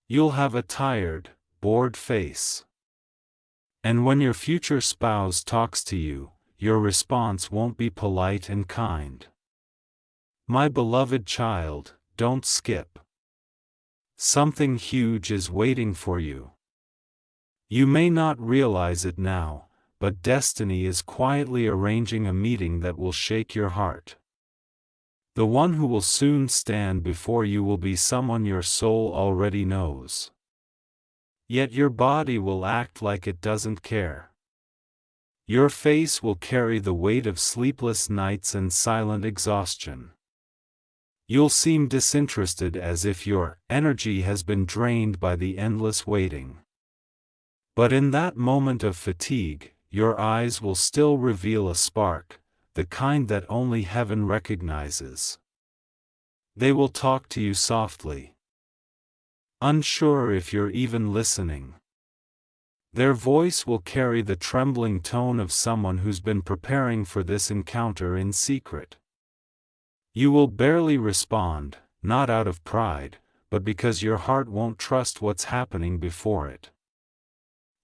You'll have a tired, bored face. And when your future spouse talks to you, your response won't be polite and kind. My beloved child, don't skip. Something huge is waiting for you. You may not realize it now, but destiny is quietly arranging a meeting that will shake your heart. The one who will soon stand before you will be someone your soul already knows. Yet your body will act like it doesn't care. Your face will carry the weight of sleepless nights and silent exhaustion. You'll seem disinterested, as if your energy has been drained by the endless waiting. But in that moment of fatigue, your eyes will still reveal a spark, the kind that only heaven recognizes. They will talk to you softly, unsure if you're even listening. Their voice will carry the trembling tone of someone who's been preparing for this encounter in secret. You will barely respond, not out of pride, but because your heart won't trust what's happening before it.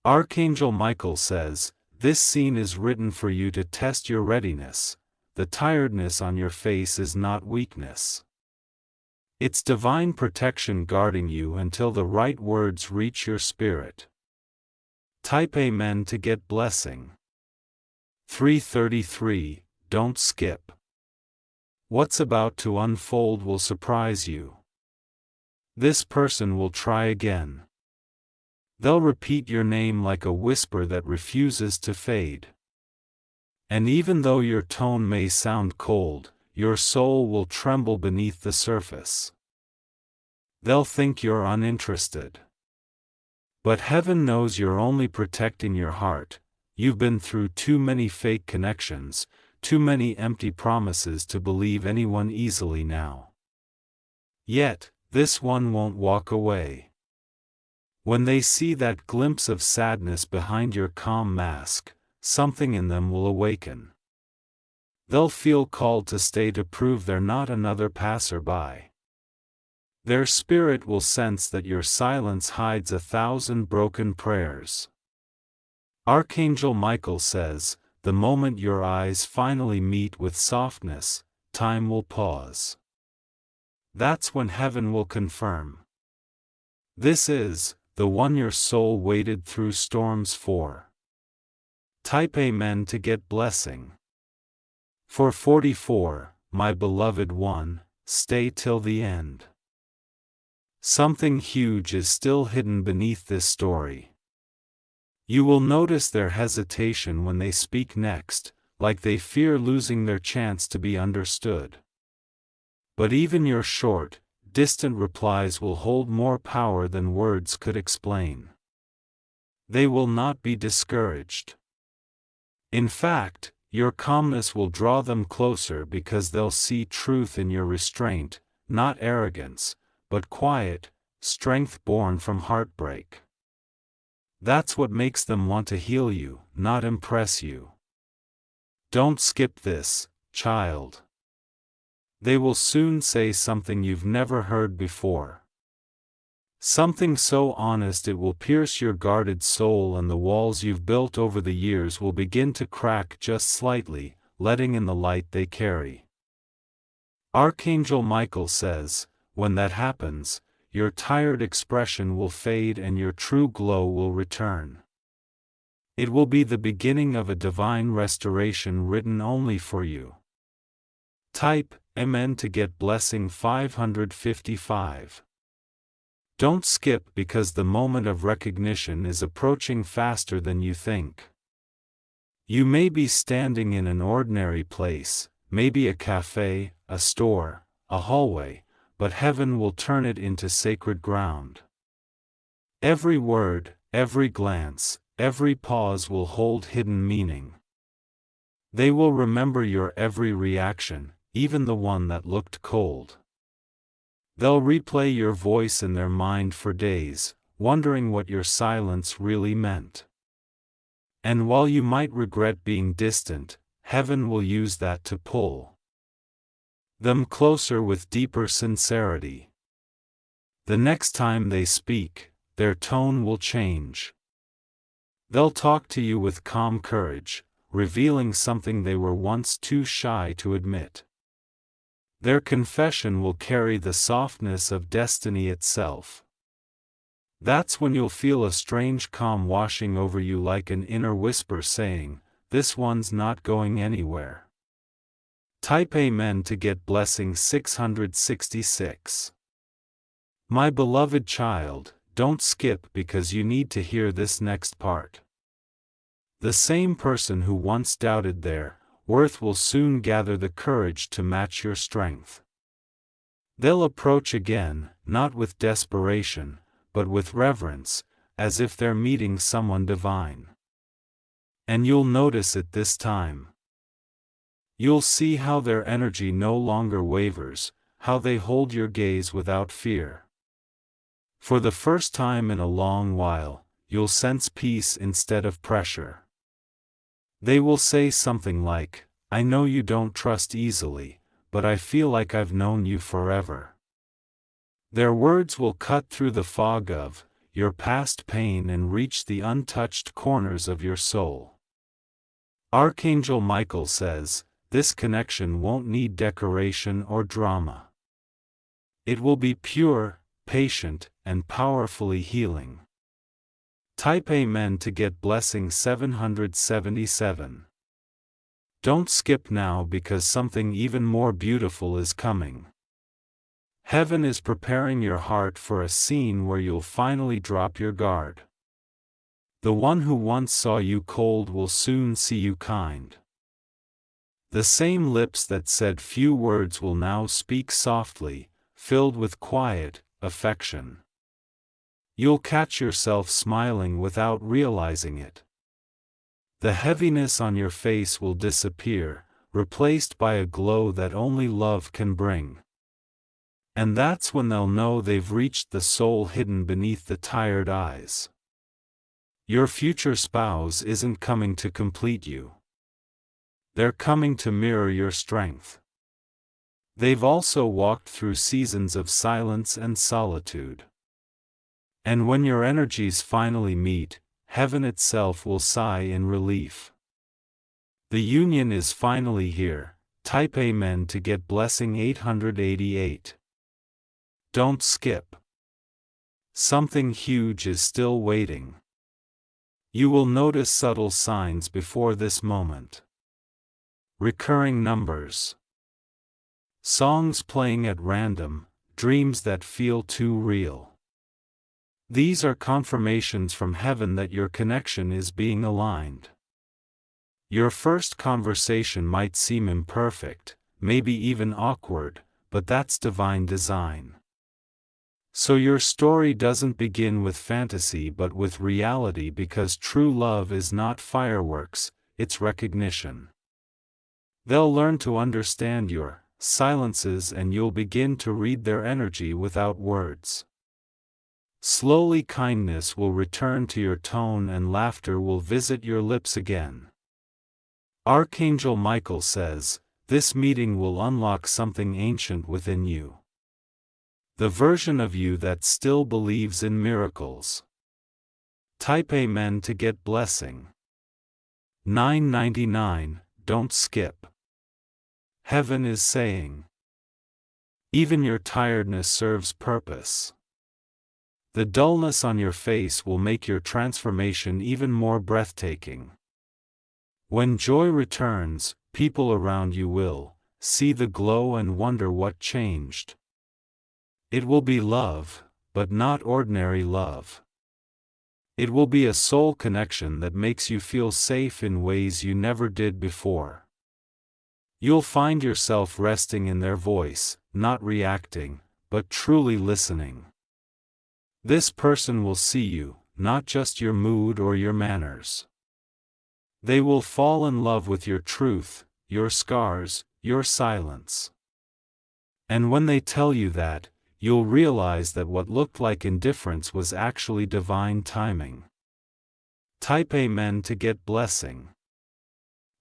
Archangel Michael says, "This scene is written for you to test your readiness. The tiredness on your face is not weakness. It's divine protection guarding you until the right words reach your spirit." Type Amen to get blessing. 333. Don't skip. What's about to unfold will surprise you. This person will try again. They'll repeat your name like a whisper that refuses to fade. And even though your tone may sound cold, your soul will tremble beneath the surface. They'll think you're uninterested. But heaven knows you're only protecting your heart. You've been through too many fake connections, too many empty promises to believe anyone easily now. Yet, this one won't walk away. When they see that glimpse of sadness behind your calm mask, something in them will awaken. They'll feel called to stay to prove they're not another passerby. Their spirit will sense that your silence hides 1,000 broken prayers. Archangel Michael says, the moment your eyes finally meet with softness, time will pause. That's when heaven will confirm. This is the one your soul waited through storms for. Type Amen to get blessing. For 44, my beloved one, stay till the end. Something huge is still hidden beneath this story. You will notice their hesitation when they speak next, like they fear losing their chance to be understood. But even your short, distant replies will hold more power than words could explain. They will not be discouraged. In fact, your calmness will draw them closer because they'll see truth in your restraint, not arrogance, but quiet, strength born from heartbreak. That's what makes them want to heal you, not impress you. Don't skip this, child. They will soon say something you've never heard before. Something so honest it will pierce your guarded soul, and the walls you've built over the years will begin to crack just slightly, letting in the light they carry. Archangel Michael says, when that happens, your tired expression will fade and your true glow will return. It will be the beginning of a divine restoration written only for you. Type Amen to get blessing 555. Don't skip because the moment of recognition is approaching faster than you think. You may be standing in an ordinary place, maybe a cafe, a store, a hallway, but heaven will turn it into sacred ground. Every word, every glance, every pause will hold hidden meaning. They will remember your every reaction, even the one that looked cold. They'll replay your voice in their mind for days, wondering what your silence really meant. And while you might regret being distant, heaven will use that to pull them closer with deeper sincerity. The next time they speak, their tone will change. They'll talk to you with calm courage, revealing something they were once too shy to admit. Their confession will carry the softness of destiny itself. That's when you'll feel a strange calm washing over you, like an inner whisper saying, "This one's not going anywhere." Type Amen to get blessing 666. My beloved child, don't skip because you need to hear this next part. The same person who once doubted their worth will soon gather the courage to match your strength. They'll approach again, not with desperation, but with reverence, as if they're meeting someone divine. And you'll notice it this time. You'll see how their energy no longer wavers, how they hold your gaze without fear. For the first time in a long while, you'll sense peace instead of pressure. They will say something like, "I know you don't trust easily, but I feel like I've known you forever." Their words will cut through the fog of your past pain and reach the untouched corners of your soul. Archangel Michael says, this connection won't need decoration or drama. It will be pure, patient, and powerfully healing. Type Amen to get blessing 777. Don't skip now because something even more beautiful is coming. Heaven is preparing your heart for a scene where you'll finally drop your guard. The one who once saw you cold will soon see you kind. The same lips that said few words will now speak softly, filled with quiet affection. You'll catch yourself smiling without realizing it. The heaviness on your face will disappear, replaced by a glow that only love can bring. And that's when they'll know they've reached the soul hidden beneath the tired eyes. Your future spouse isn't coming to complete you. They're coming to mirror your strength. They've also walked through seasons of silence and solitude. And when your energies finally meet, heaven itself will sigh in relief. The union is finally here. Type Amen to get blessing 888. Don't skip. Something huge is still waiting. You will notice subtle signs before this moment. Recurring numbers. Songs playing at random, dreams that feel too real. These are confirmations from heaven that your connection is being aligned. Your first conversation might seem imperfect, maybe even awkward, but that's divine design. So your story doesn't begin with fantasy but with reality, because true love is not fireworks, it's recognition. They'll learn to understand your silences and you'll begin to read their energy without words. Slowly kindness will return to your tone and laughter will visit your lips again. Archangel Michael says, this meeting will unlock something ancient within you. The version of you that still believes in miracles. Type Amen to get blessing. 999, don't skip. Heaven is saying, even your tiredness serves purpose. The dullness on your face will make your transformation even more breathtaking. When joy returns, people around you will see the glow and wonder what changed. It will be love, but not ordinary love. It will be a soul connection that makes you feel safe in ways you never did before. You'll find yourself resting in their voice, not reacting, but truly listening. This person will see you, not just your mood or your manners. They will fall in love with your truth, your scars, your silence. And when they tell you that, you'll realize that what looked like indifference was actually divine timing. Type Amen to get blessing.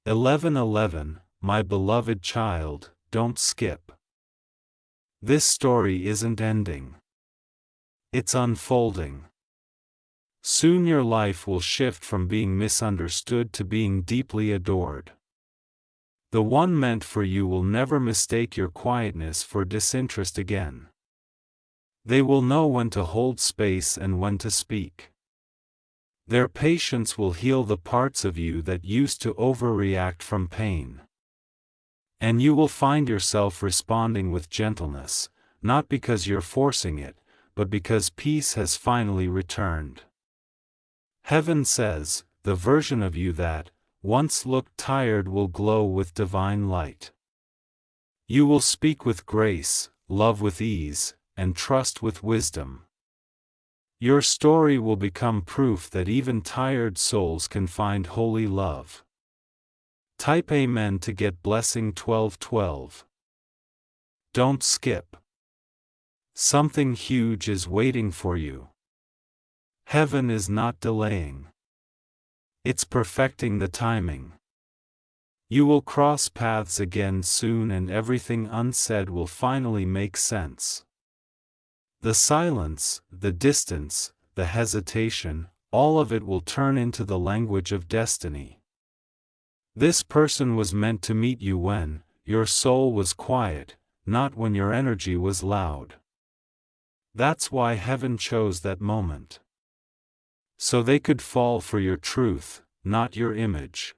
1111, my beloved child, don't skip. This story isn't ending. It's unfolding. Soon your life will shift from being misunderstood to being deeply adored. The one meant for you will never mistake your quietness for disinterest again. They will know when to hold space and when to speak. Their patience will heal the parts of you that used to overreact from pain. And you will find yourself responding with gentleness, not because you're forcing it, but because peace has finally returned. Heaven says, the version of you that once looked tired will glow with divine light. You will speak with grace, love with ease, and trust with wisdom. Your story will become proof that even tired souls can find holy love. Type Amen to get blessing 1212. Don't skip. Something huge is waiting for you. Heaven is not delaying. It's perfecting the timing. You will cross paths again soon and everything unsaid will finally make sense. The silence, the distance, the hesitation, all of it will turn into the language of destiny. This person was meant to meet you when your soul was quiet, not when your energy was loud. That's why heaven chose that moment. So they could fall for your truth, not your image.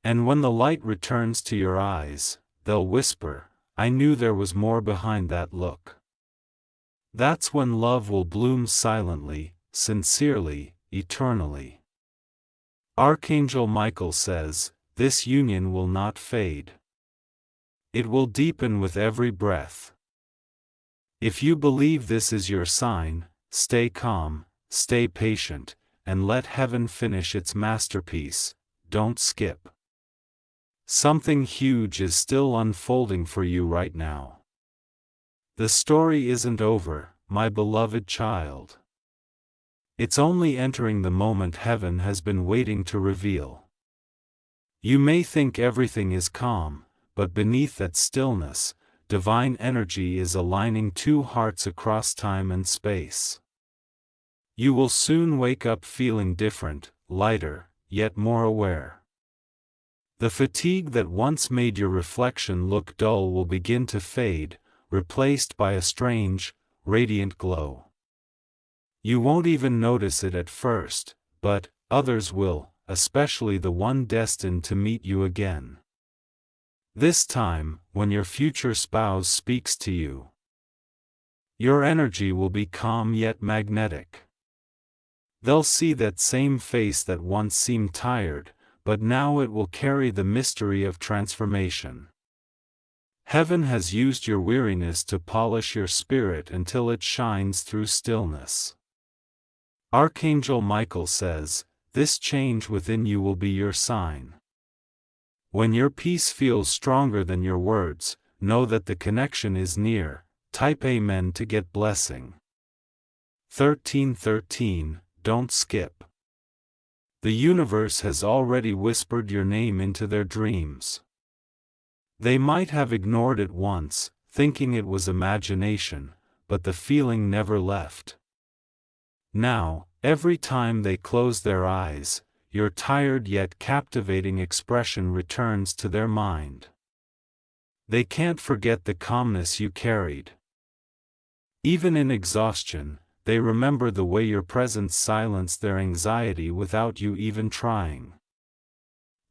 And when the light returns to your eyes, they'll whisper, "I knew there was more behind that look." That's when love will bloom silently, sincerely, eternally. Archangel Michael says, this union will not fade. It will deepen with every breath. If you believe this is your sign, stay calm, stay patient, and let heaven finish its masterpiece. Don't skip. Something huge is still unfolding for you right now. The story isn't over, my beloved child. It's only entering the moment heaven has been waiting to reveal. You may think everything is calm, but beneath that stillness, divine energy is aligning two hearts across time and space. You will soon wake up feeling different, lighter, yet more aware. The fatigue that once made your reflection look dull will begin to fade, replaced by a strange, radiant glow. You won't even notice it at first, but others will, especially the one destined to meet you again. This time, when your future spouse speaks to you, your energy will be calm yet magnetic. They'll see that same face that once seemed tired, but now it will carry the mystery of transformation. Heaven has used your weariness to polish your spirit until it shines through stillness. Archangel Michael says, this change within you will be your sign. When your peace feels stronger than your words, know that the connection is near. Type Amen to get blessing. 1313, don't skip. The universe has already whispered your name into their dreams. They might have ignored it once, thinking it was imagination, but the feeling never left. Now, every time they close their eyes, your tired yet captivating expression returns to their mind. They can't forget the calmness you carried. Even in exhaustion, they remember the way your presence silenced their anxiety without you even trying.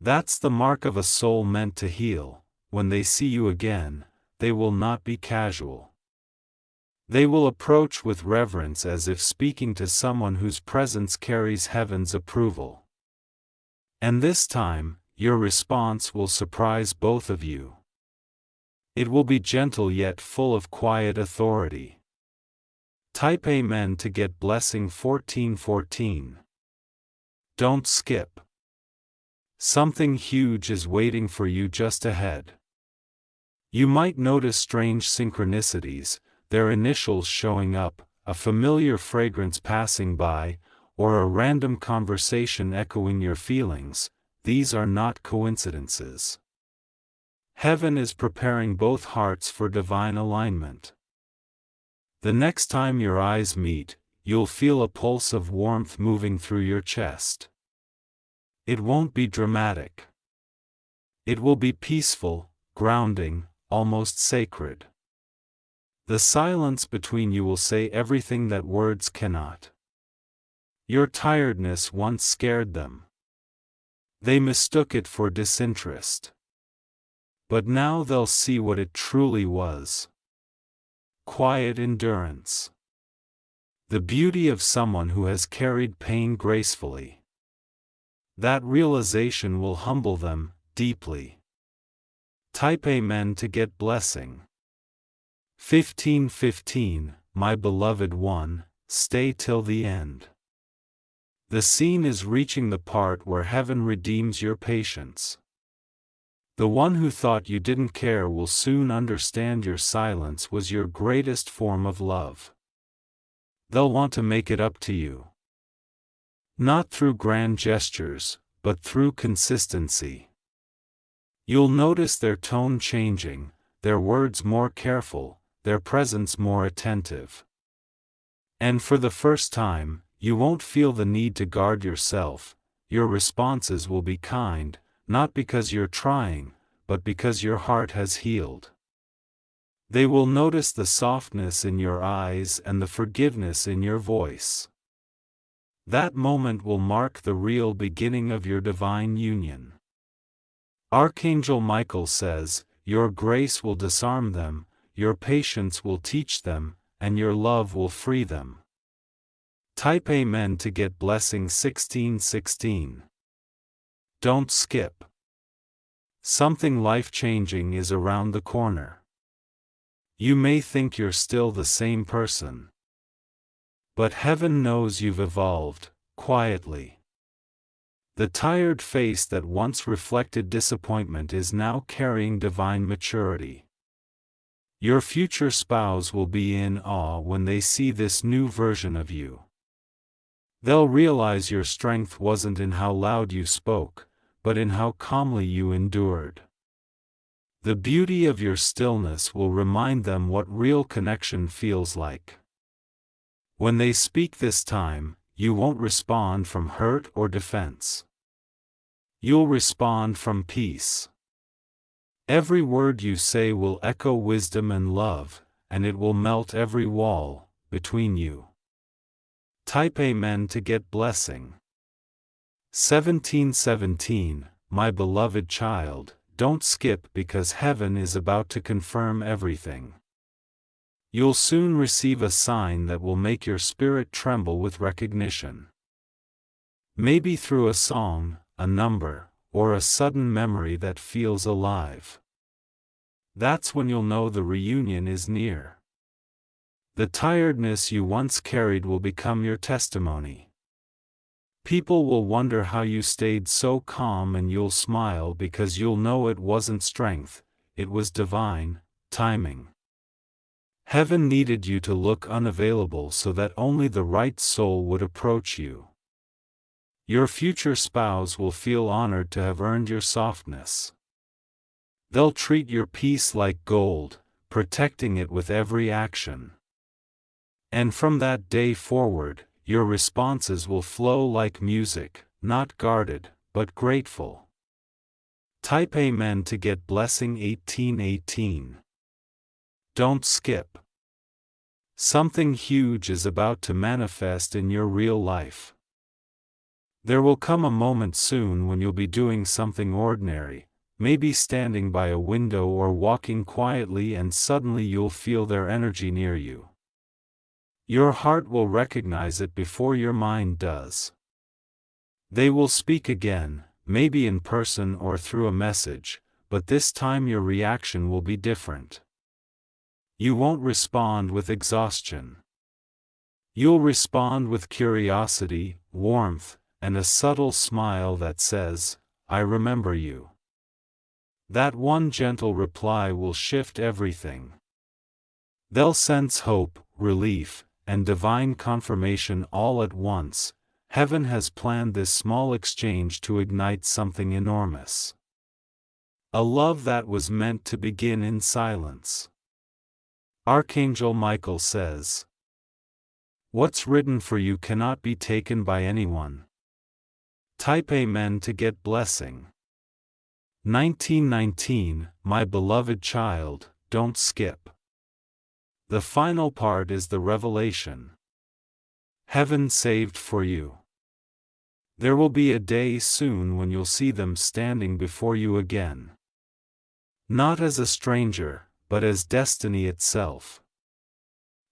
That's the mark of a soul meant to heal. When they see you again, they will not be casual. They will approach with reverence as if speaking to someone whose presence carries heaven's approval. And this time, your response will surprise both of you. It will be gentle yet full of quiet authority. Type Amen to get blessing 1414. Don't skip. Something huge is waiting for you just ahead. You might notice strange synchronicities, their initials showing up, a familiar fragrance passing by, or a random conversation echoing your feelings. These are not coincidences. Heaven is preparing both hearts for divine alignment. The next time your eyes meet, you'll feel a pulse of warmth moving through your chest. It won't be dramatic. It will be peaceful, grounding, almost sacred. The silence between you will say everything that words cannot. Your tiredness once scared them. They mistook it for disinterest. But now they'll see what it truly was. Quiet endurance. The beauty of someone who has carried pain gracefully. That realization will humble them deeply. Type Amen to get blessing. 15:15, my beloved one, stay till the end. The scene is reaching the part where heaven redeems your patience. The one who thought you didn't care will soon understand your silence was your greatest form of love. They'll want to make it up to you. Not through grand gestures, but through consistency. You'll notice their tone changing, their words more careful, their presence more attentive. And for the first time, you won't feel the need to guard yourself. Your responses will be kind, not because you're trying, but because your heart has healed. They will notice the softness in your eyes and the forgiveness in your voice. That moment will mark the real beginning of your divine union. Archangel Michael says, your grace will disarm them, your patience will teach them, and your love will free them. Type Amen to get blessing 16:16. Don't skip. Something life-changing is around the corner. You may think you're still the same person. But heaven knows you've evolved, quietly. The tired face that once reflected disappointment is now carrying divine maturity. Your future spouse will be in awe when they see this new version of you. They'll realize your strength wasn't in how loud you spoke, but in how calmly you endured. The beauty of your stillness will remind them what real connection feels like. When they speak this time, you won't respond from hurt or defense. You'll respond from peace. Every word you say will echo wisdom and love, and it will melt every wall between you. Type Amen to get blessing. 17:17, my beloved child, don't skip because heaven is about to confirm everything. You'll soon receive a sign that will make your spirit tremble with recognition. Maybe through a song, a number, or a sudden memory that feels alive. That's when you'll know the reunion is near. The tiredness you once carried will become your testimony. People will wonder how you stayed so calm, and you'll smile because you'll know it wasn't strength, it was divine timing. Heaven needed you to look unavailable so that only the right soul would approach you. Your future spouse will feel honored to have earned your softness. They'll treat your peace like gold, protecting it with every action. And from that day forward, your responses will flow like music, not guarded, but grateful. Type Amen to get blessing 18:18. Don't skip. Something huge is about to manifest in your real life. There will come a moment soon when you'll be doing something ordinary, maybe standing by a window or walking quietly, and suddenly you'll feel their energy near you. Your heart will recognize it before your mind does. They will speak again, maybe in person or through a message, but this time your reaction will be different. You won't respond with exhaustion. You'll respond with curiosity, warmth, and a subtle smile that says, I remember you. That one gentle reply will shift everything. They'll sense hope, relief, and divine confirmation all at once. Heaven has planned this small exchange to ignite something enormous. A love that was meant to begin in silence. Archangel Michael says, "What's written for you cannot be taken by anyone." Type Amen to get blessing. 1919, my beloved child, don't skip. The final part is the revelation. Heaven saved for you. There will be a day soon when you'll see them standing before you again. Not as a stranger, but as destiny itself.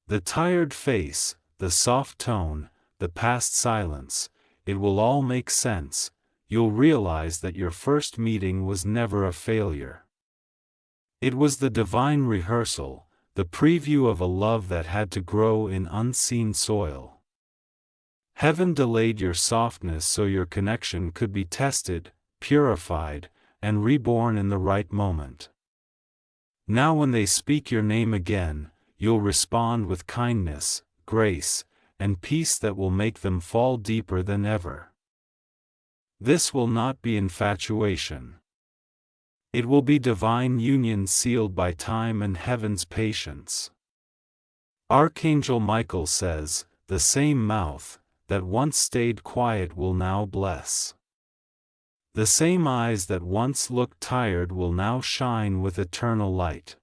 The tired face, the soft tone, the past silence, it will all make sense. You'll realize that your first meeting was never a failure. It was the divine rehearsal, the preview of a love that had to grow in unseen soil. Heaven delayed your softness so your connection could be tested, purified, and reborn in the right moment. Now when they speak your name again, you'll respond with kindness, grace, and peace that will make them fall deeper than ever. This will not be infatuation. It will be divine union sealed by time and heaven's patience. Archangel Michael says, "The same mouth that once stayed quiet will now bless. The same eyes that once looked tired will now shine with eternal light.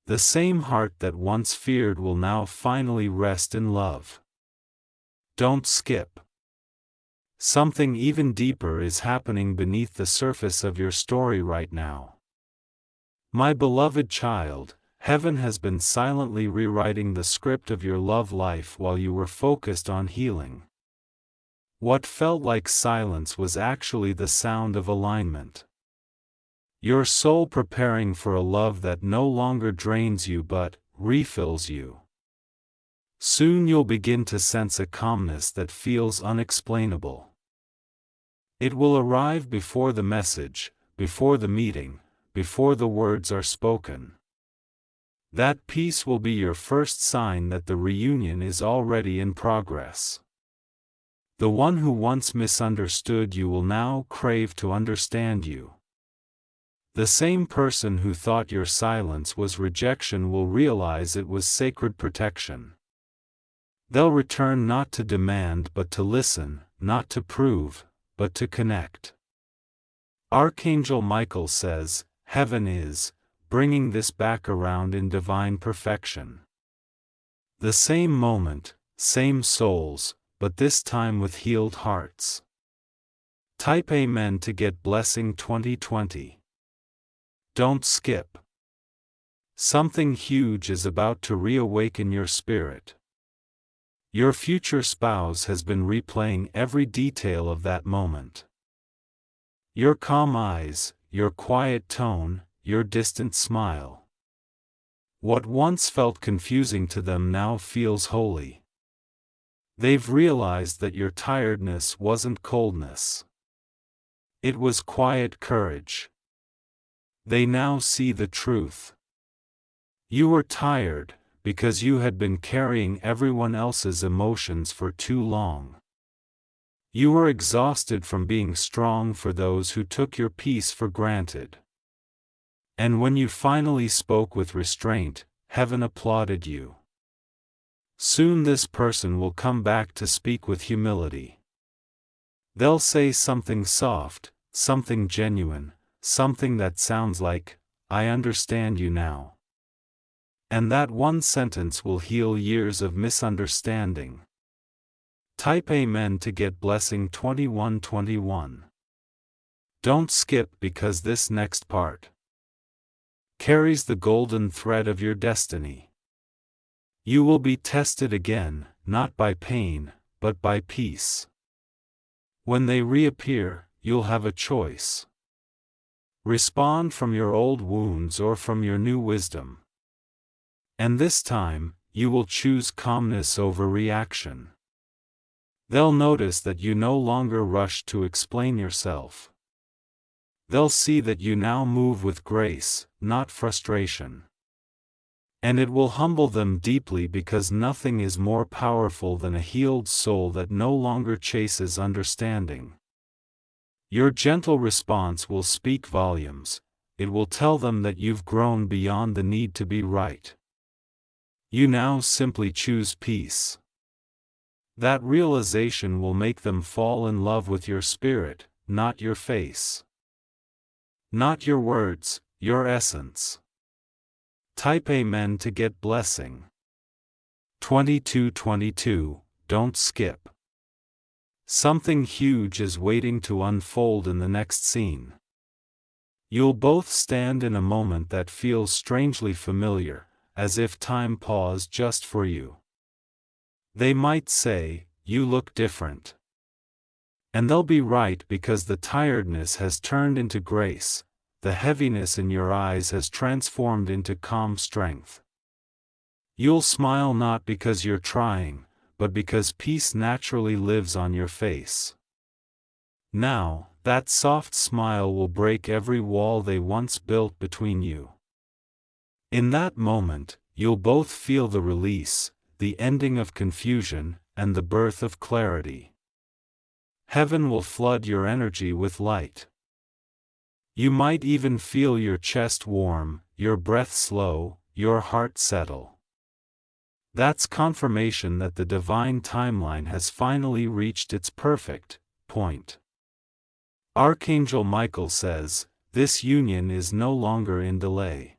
The same heart that once feared will now finally rest in love." Don't skip. Something even deeper is happening beneath the surface of your story right now. My beloved child, heaven has been silently rewriting the script of your love life while you were focused on healing. What felt like silence was actually the sound of alignment. Your soul preparing for a love that no longer drains you but refills you. Soon you'll begin to sense a calmness that feels unexplainable. It will arrive before the message, before the meeting, before the words are spoken. That peace will be your first sign that the reunion is already in progress. The one who once misunderstood you will now crave to understand you. The same person who thought your silence was rejection will realize it was sacred protection. They'll return not to demand but to listen, not to prove, but to connect. Archangel Michael says, "Heaven is bringing this back around in divine perfection." The same moment, same souls, but this time with healed hearts. Type Amen to get blessing 2020. Don't skip. Something huge is about to reawaken your spirit. Your future spouse has been replaying every detail of that moment. Your calm eyes, your quiet tone, your distant smile. What once felt confusing to them now feels holy. They've realized that your tiredness wasn't coldness. It was quiet courage. They now see the truth. You were tired, because you had been carrying everyone else's emotions for too long. You were exhausted from being strong for those who took your peace for granted. And when you finally spoke with restraint, heaven applauded you. Soon this person will come back to speak with humility. They'll say something soft, something genuine, something that sounds like, "I understand you now." And that one sentence will heal years of misunderstanding. Type Amen to get blessing 2121. Don't skip because this next part carries the golden thread of your destiny. You will be tested again, not by pain, but by peace. When they reappear, you'll have a choice. Respond from your old wounds or from your new wisdom. And this time, you will choose calmness over reaction. They'll notice that you no longer rush to explain yourself. They'll see that you now move with grace, not frustration. And it will humble them deeply because nothing is more powerful than a healed soul that no longer chases understanding. Your gentle response will speak volumes. It will tell them that you've grown beyond the need to be right. You now simply choose peace. That realization will make them fall in love with your spirit, not your face. Not your words, your essence. Type Amen to get blessing. 2222, don't skip. Something huge is waiting to unfold in the next scene. You'll both stand in a moment that feels strangely familiar, as if time paused just for you. They might say, "You look different." And they'll be right, because the tiredness has turned into grace, the heaviness in your eyes has transformed into calm strength. You'll smile not because you're trying, but because peace naturally lives on your face. Now, that soft smile will break every wall they once built between you. In that moment, you'll both feel the release, the ending of confusion, and the birth of clarity. Heaven will flood your energy with light. You might even feel your chest warm, your breath slow, your heart settle. That's confirmation that the divine timeline has finally reached its perfect point. Archangel Michael says, this union is no longer in delay.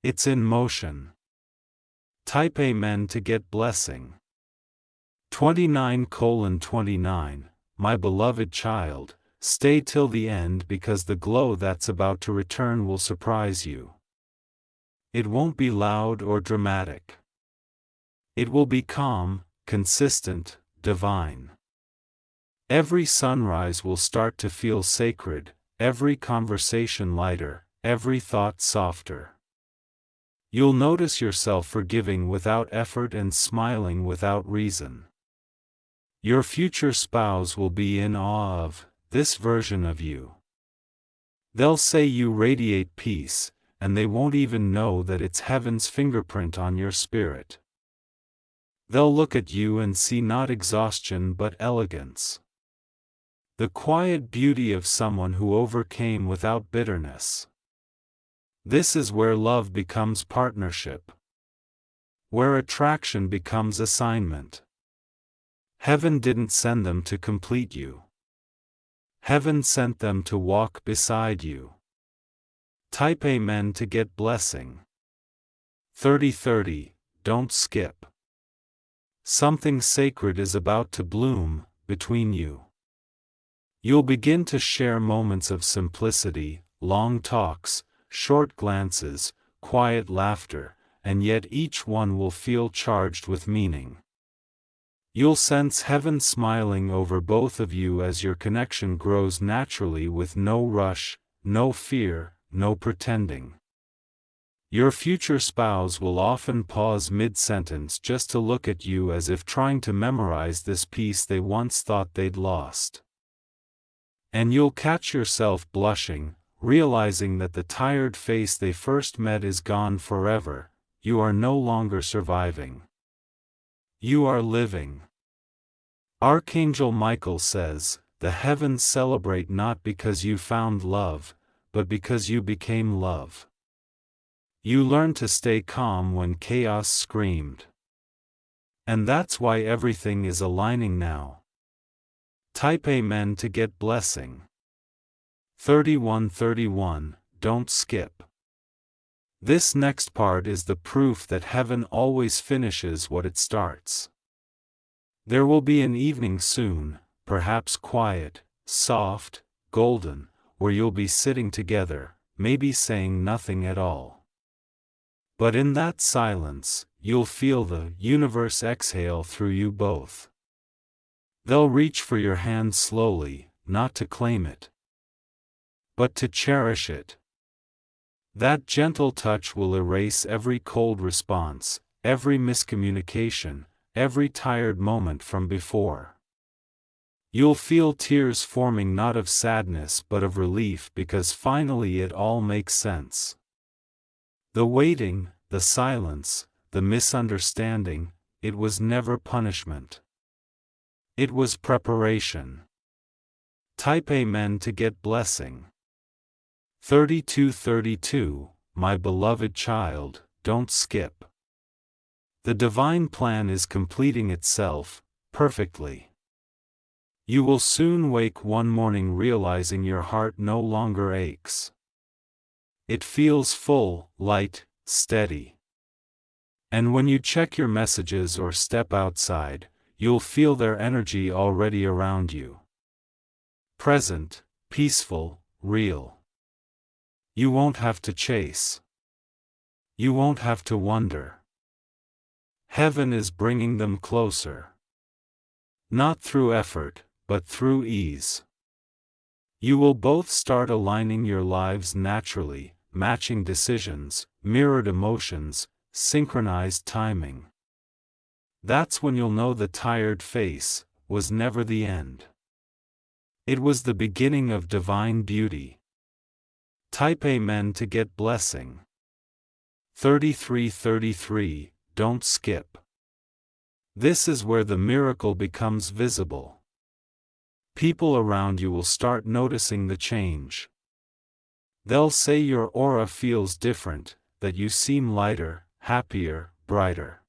It's in motion. Type Amen to get blessing. 29:29, my beloved child, stay till the end, because the glow that's about to return will surprise you. It won't be loud or dramatic. It will be calm, consistent, divine. Every sunrise will start to feel sacred, every conversation lighter, every thought softer. You'll notice yourself forgiving without effort and smiling without reason. Your future spouse will be in awe of this version of you. They'll say you radiate peace, and they won't even know that it's heaven's fingerprint on your spirit. They'll look at you and see not exhaustion but elegance. The quiet beauty of someone who overcame without bitterness. This is where love becomes partnership. Where attraction becomes assignment. Heaven didn't send them to complete you. Heaven sent them to walk beside you. Type Amen to get blessing. 30:30, don't skip. Something sacred is about to bloom between you. You'll begin to share moments of simplicity, long talks, short glances, quiet laughter, and yet each one will feel charged with meaning. You'll sense heaven smiling over both of you as your connection grows naturally, with no rush, no fear, no pretending. Your future spouse will often pause mid-sentence just to look at you, as if trying to memorize this piece they once thought they'd lost. And you'll catch yourself blushing, realizing that the tired face they first met is gone forever. You are no longer surviving. You are living. Archangel Michael says, the heavens celebrate not because you found love, but because you became love. You learned to stay calm when chaos screamed. And that's why everything is aligning now. Type Amen to get blessing. 31:31, don't skip. This next part is the proof that heaven always finishes what it starts. There will be an evening soon, perhaps quiet, soft, golden, where you'll be sitting together, maybe saying nothing at all. But in that silence, you'll feel the universe exhale through you both. They'll reach for your hand slowly, not to claim it, but to cherish it. That gentle touch will erase every cold response, every miscommunication, every tired moment from before. You'll feel tears forming, not of sadness but of relief, because finally it all makes sense. The waiting, the silence, the misunderstanding, it was never punishment. It was preparation. Type Amen to get blessing. 32:32, my beloved child, don't skip. The divine plan is completing itself, perfectly. You will soon wake one morning realizing your heart no longer aches. It feels full, light, steady. And when you check your messages or step outside, you'll feel their energy already around you. Present, peaceful, real. You won't have to chase. You won't have to wonder. Heaven is bringing them closer. Not through effort, but through ease. You will both start aligning your lives naturally, matching decisions, mirrored emotions, synchronized timing. That's when you'll know the tired face was never the end. It was the beginning of divine beauty. Type Amen to get blessing. 3333, don't skip. This is where the miracle becomes visible. People around you will start noticing the change. They'll say your aura feels different, that you seem lighter, happier, brighter.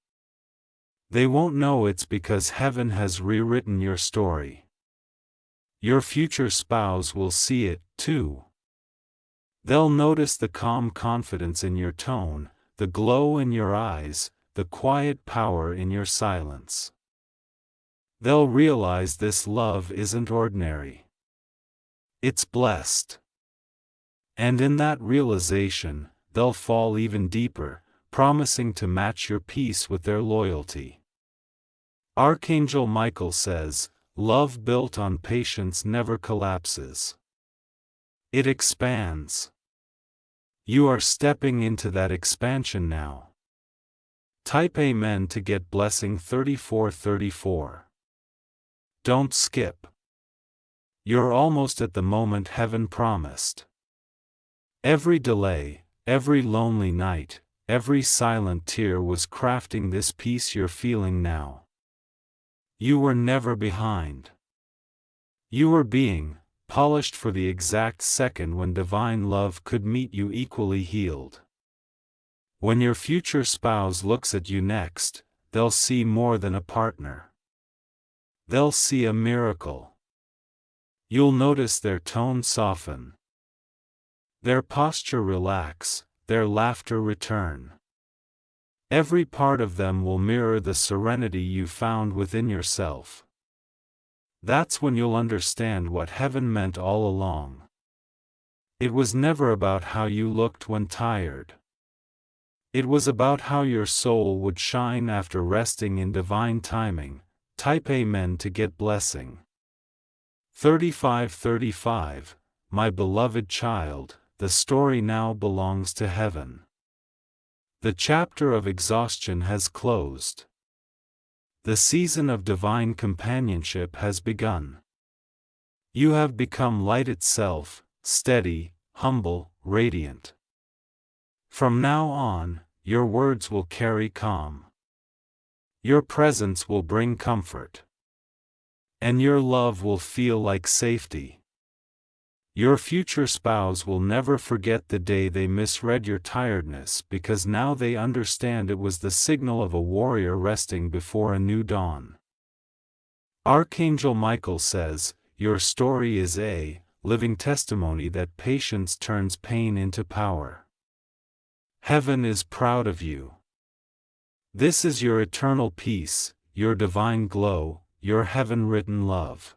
They won't know it's because heaven has rewritten your story. Your future spouse will see it, too. They'll notice the calm confidence in your tone, the glow in your eyes, the quiet power in your silence. They'll realize this love isn't ordinary. It's blessed. And in that realization, they'll fall even deeper, promising to match your peace with their loyalty. Archangel Michael says, love built on patience never collapses. It expands. You are stepping into that expansion now. Type Amen to get blessing 3434. Don't skip. You're almost at the moment heaven promised. Every delay, every lonely night, every silent tear was crafting this peace you're feeling now. You were never behind. You were being polished for the exact second when divine love could meet you equally healed. When your future spouse looks at you next, they'll see more than a partner. They'll see a miracle. You'll notice their tone soften, their posture relax, their laughter return. Every part of them will mirror the serenity you found within yourself. That's when you'll understand what heaven meant all along. It was never about how you looked when tired. It was about how your soul would shine after resting in divine timing. Type Amen to get blessing. 3535, my beloved child, the story now belongs to heaven. The chapter of exhaustion has closed. The season of divine companionship has begun. You have become light itself, steady, humble, radiant. From now on, your words will carry calm. Your presence will bring comfort. And your love will feel like safety. Your future spouse will never forget the day they misread your tiredness, because now they understand it was the signal of a warrior resting before a new dawn. Archangel Michael says, your story is a living testimony that patience turns pain into power. Heaven is proud of you. This is your eternal peace, your divine glow, your heaven-written love.